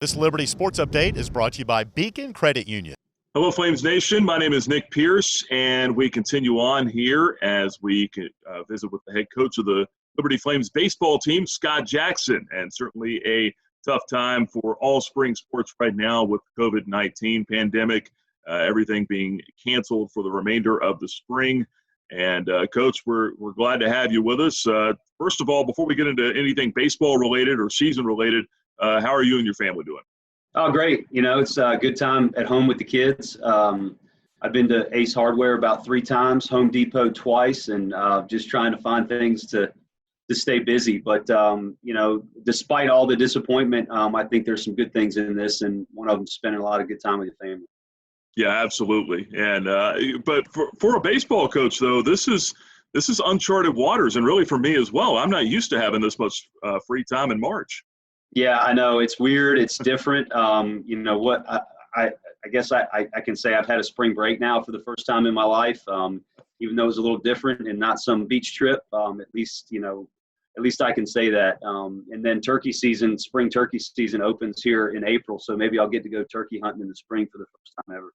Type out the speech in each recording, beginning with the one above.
This Liberty Sports Update is brought to you by Beacon Credit Union. Hello, Flames Nation. My name is Nick Pierce, and we continue on here as we visit with the head coach of the Liberty Flames baseball team, Scott Jackson, and certainly a tough time for all spring sports right now with the COVID-19 pandemic, everything being canceled for the remainder of the spring. And, Coach, we're glad to have you with us. First of all, before we get into anything baseball-related or season-related, how are you and your family doing? Oh, great. It's a good time at home with the kids. I've been to Ace Hardware about 3 times, Home Depot twice, and just trying to find things to stay busy. But, despite all the disappointment, I think there's some good things in this, and one of them is spending a lot of good time with your family. Yeah, absolutely. And but for a baseball coach, though, this is uncharted waters, and really for me as well. I'm not used to having this much free time in March. Yeah, I know. It's weird. It's different. I guess I can say I've had a spring break now for the first time in my life, even though it was a little different and not some beach trip. At least I can say that. And then spring turkey season opens here in April, so maybe I'll get to go turkey hunting in the spring for the first time ever.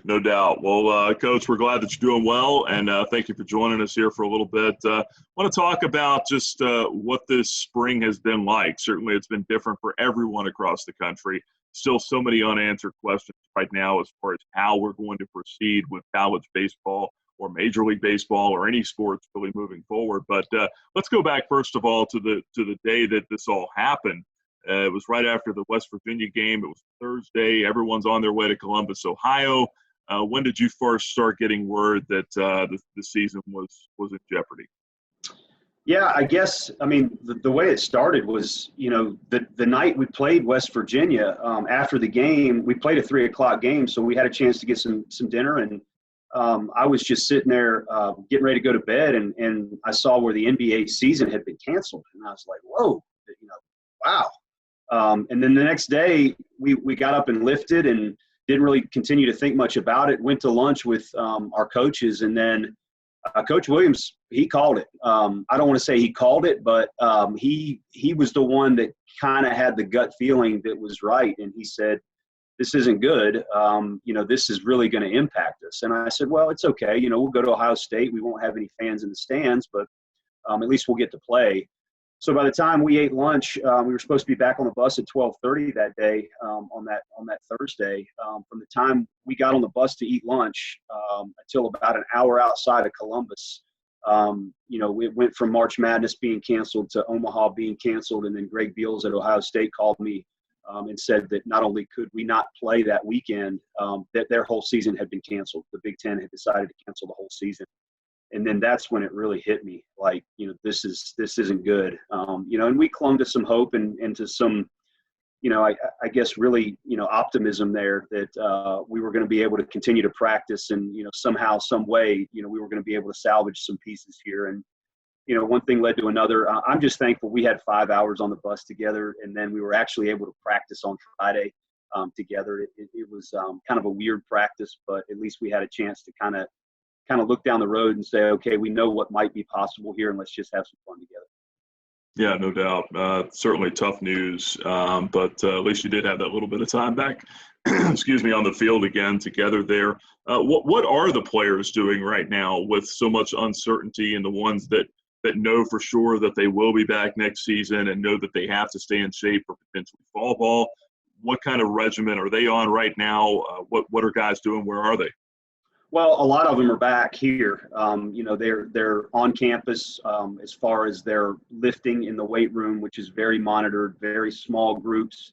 No doubt. Well, Coach, we're glad that you're doing well, and thank you for joining us here for a little bit. I want to talk about just what this spring has been like. Certainly it's been different for everyone across the country. Still so many unanswered questions right now as far as how we're going to proceed with college baseball or Major League Baseball or any sports really moving forward. But let's go back, first of all, to the day that this all happened. It was right after the West Virginia game. It was Thursday. Everyone's on their way to Columbus, Ohio. When did you first start getting word that the season was in jeopardy? Yeah, I guess, the way it started was, the night we played West Virginia, after the game, we played a 3:00 game, so we had a chance to get some dinner, and I was just sitting there getting ready to go to bed, and I saw where the NBA season had been canceled, and I was like, whoa, wow. And then the next day, we got up and lifted and didn't really continue to think much about it. Went to lunch with our coaches, and then Coach Williams, he called it. I don't want to say he called it, but he was the one that kind of had the gut feeling that was right. And he said, this isn't good. This is really going to impact us. And I said, well, it's okay. We'll go to Ohio State. We won't have any fans in the stands, but at least we'll get to play. So by the time we ate lunch, we were supposed to be back on the bus at 12:30 that day, on that Thursday. From the time we got on the bus to eat lunch until about an hour outside of Columbus, it went from March Madness being canceled to Omaha being canceled, and then Greg Beals at Ohio State called me and said that not only could we not play that weekend, that their whole season had been canceled. The Big Ten had decided to cancel the whole season. And then that's when it really hit me, like, this isn't good. And we clung to some hope and to some, I guess really, optimism there that we were going to be able to continue to practice and, somehow, some way, we were going to be able to salvage some pieces here. And, one thing led to another. I'm just thankful we had 5 hours on the bus together, and then we were actually able to practice on Friday together. It was kind of a weird practice, but at least we had a chance to kind of look down the road and say, okay, we know what might be possible here, and let's just have some fun together. Yeah, no doubt. Certainly tough news, but at least you did have that little bit of time back, excuse me, on the field again together there. What are the players doing right now with so much uncertainty, and the ones that know for sure that they will be back next season and know that they have to stay in shape for potentially fall ball? What kind of regimen are they on right now? What are guys doing? Where are they? Well, a lot of them are back here. They're on campus as far as their lifting in the weight room, which is very monitored, very small groups.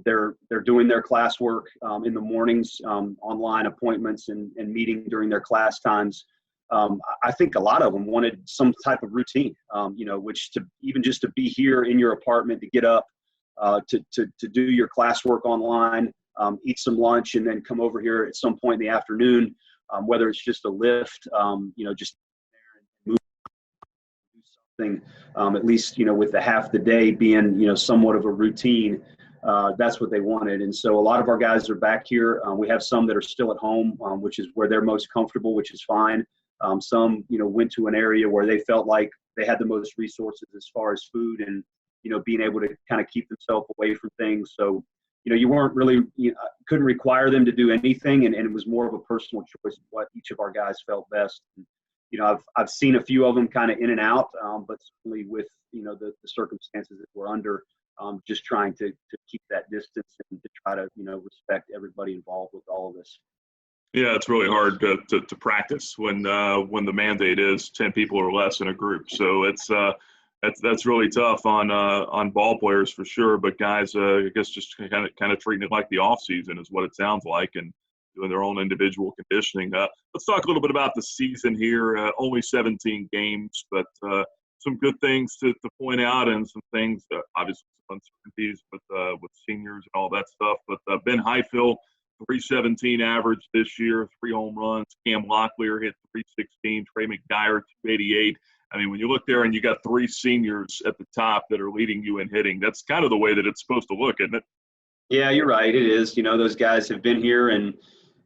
They're doing their classwork in the mornings, online appointments and meeting during their class times. I think a lot of them wanted some type of routine, which just to be here in your apartment, to get up, to do your classwork online, eat some lunch, and then come over here at some point in the afternoon. Whether it's just a lift, just move, do something, at least, with the half the day being, somewhat of a routine, that's what they wanted. And so a lot of our guys are back here. We have some that are still at home, which is where they're most comfortable, which is fine. Some, went to an area where they felt like they had the most resources as far as food and being able to kind of keep themselves away from things. So, you weren't really, couldn't require them to do anything, and it was more of a personal choice of what each of our guys felt best. And, I've seen a few of them kind of in and out, but certainly with, the circumstances that we're under, just trying to keep that distance and to try to, respect everybody involved with all of this. Yeah, it's really hard to practice when the mandate is 10 people or less in a group. So that's really tough on ball players for sure. But guys, I guess just kind of treating it like the off season is what it sounds like, and doing their own individual conditioning. Let's talk a little bit about the season here. Only 17 games, but some good things to point out, and some things, obviously some uncertainties with seniors and all that stuff. But Ben Highfill, 317 average this year, 3 home runs. Cam Locklear hit 316. Trey McGuire, 288. I mean, when you look there and you got 3 seniors at the top that are leading you in hitting, that's kind of the way that it's supposed to look, isn't it? Yeah, you're right. It is. Those guys have been here, and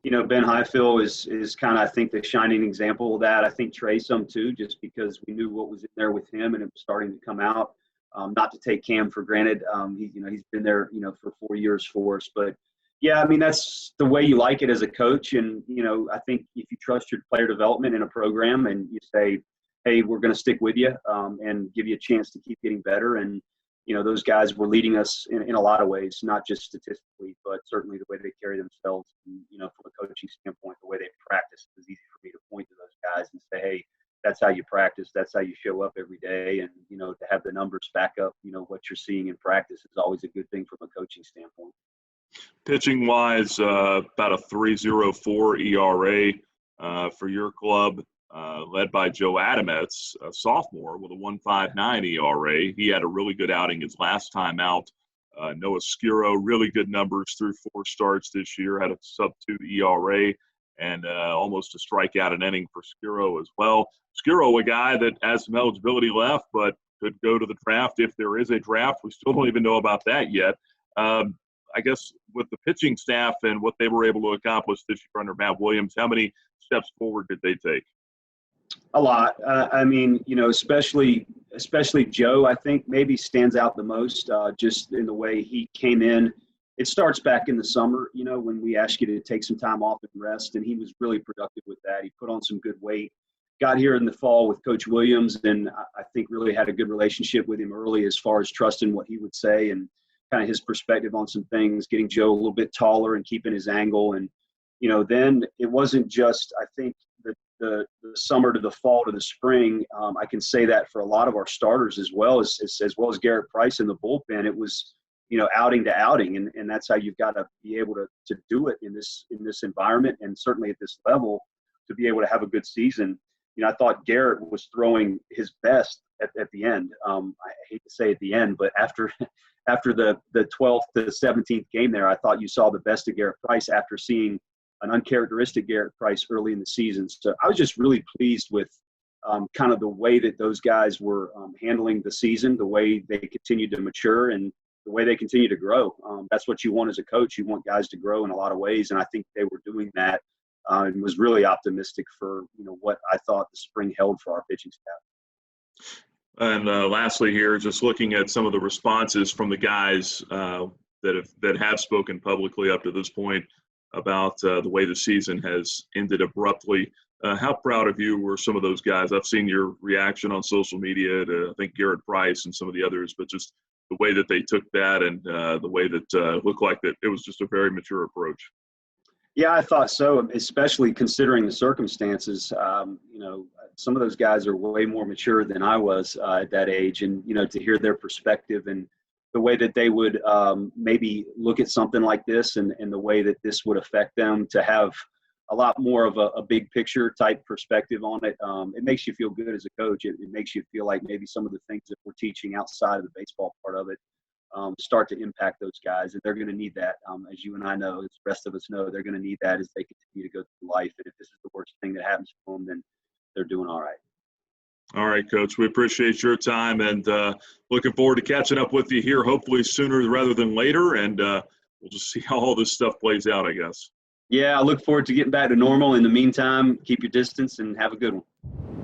Ben Highfill is kind of, I think, the shining example of that. I think Trey some too, just because we knew what was in there with him, and it was starting to come out. Not to take Cam for granted. He's been there, for 4 years for us. But yeah, I mean, that's the way you like it as a coach. And I think if you trust your player development in a program, and you say, hey, we're going to stick with you, and give you a chance to keep getting better. And those guys were leading us in a lot of ways, not just statistically, but certainly the way they carry themselves. And, from a coaching standpoint, the way they practice, it was easy for me to point to those guys and say, hey, that's how you practice. That's how you show up every day. And, to have the numbers back up, what you're seeing in practice is always a good thing from a coaching standpoint. Pitching wise, about a 3.04 ERA for your club. Led by Joe Adamets, a sophomore, with a 1.59 ERA. He had a really good outing his last time out. Noah Skuro, really good numbers through 4 starts this year, had a sub-2 ERA, and almost a strikeout an inning for Skuro as well. Skuro, a guy that has some eligibility left, but could go to the draft if there is a draft. We still don't even know about that yet. I guess with the pitching staff and what they were able to accomplish this year under Matt Williams, how many steps forward did they take? A lot. I mean, especially Joe, I think maybe stands out the most, just in the way he came in. It starts back in the summer, when we asked you to take some time off and rest, and he was really productive with that. He put on some good weight. Got here in the fall with Coach Williams, and I think really had a good relationship with him early as far as trusting what he would say and kind of his perspective on some things, getting Joe a little bit taller and keeping his angle. And, then it wasn't just, I think, the summer to the fall to the spring. I can say that for a lot of our starters as well as Garrett Price in the bullpen. It was, outing to outing, and that's how you've got to be able to do it in this environment, and certainly at this level, to be able to have a good season. I thought Garrett was throwing his best at the end. I hate to say at the end, but after the 12th to 17th game there, I thought you saw the best of Garrett Price after seeing an uncharacteristic Garrett Price early in the season. So I was just really pleased with kind of the way that those guys were handling the season, the way they continued to mature, and the way they continue to grow. That's what you want as a coach. You want guys to grow in a lot of ways, and I think they were doing that, and was really optimistic for what I thought the spring held for our pitching staff. And lastly here, just looking at some of the responses from the guys that have spoken publicly up to this point about the way the season has ended abruptly. How proud of you were some of those guys? I've seen your reaction on social media to, I think, Garrett Price and some of the others, but just the way that they took that, and the way that looked like that it was just a very mature approach. Yeah, I thought so, especially considering the circumstances. Some of those guys are way more mature than I was at that age, and to hear their perspective and the way that they would maybe look at something like this, and the way that this would affect them, to have a lot more of a big picture type perspective on it. It makes you feel good as a coach. It makes you feel like maybe some of the things that we're teaching outside of the baseball part of it start to impact those guys. And they're going to need that. As you and I know, as the rest of us know, they're going to need that as they continue to go through life. And if this is the worst thing that happens to them, then they're doing all right. All right, Coach. We appreciate your time, and looking forward to catching up with you here, hopefully sooner rather than later. And we'll just see how all this stuff plays out, I guess. Yeah, I look forward to getting back to normal. In the meantime, keep your distance and have a good one.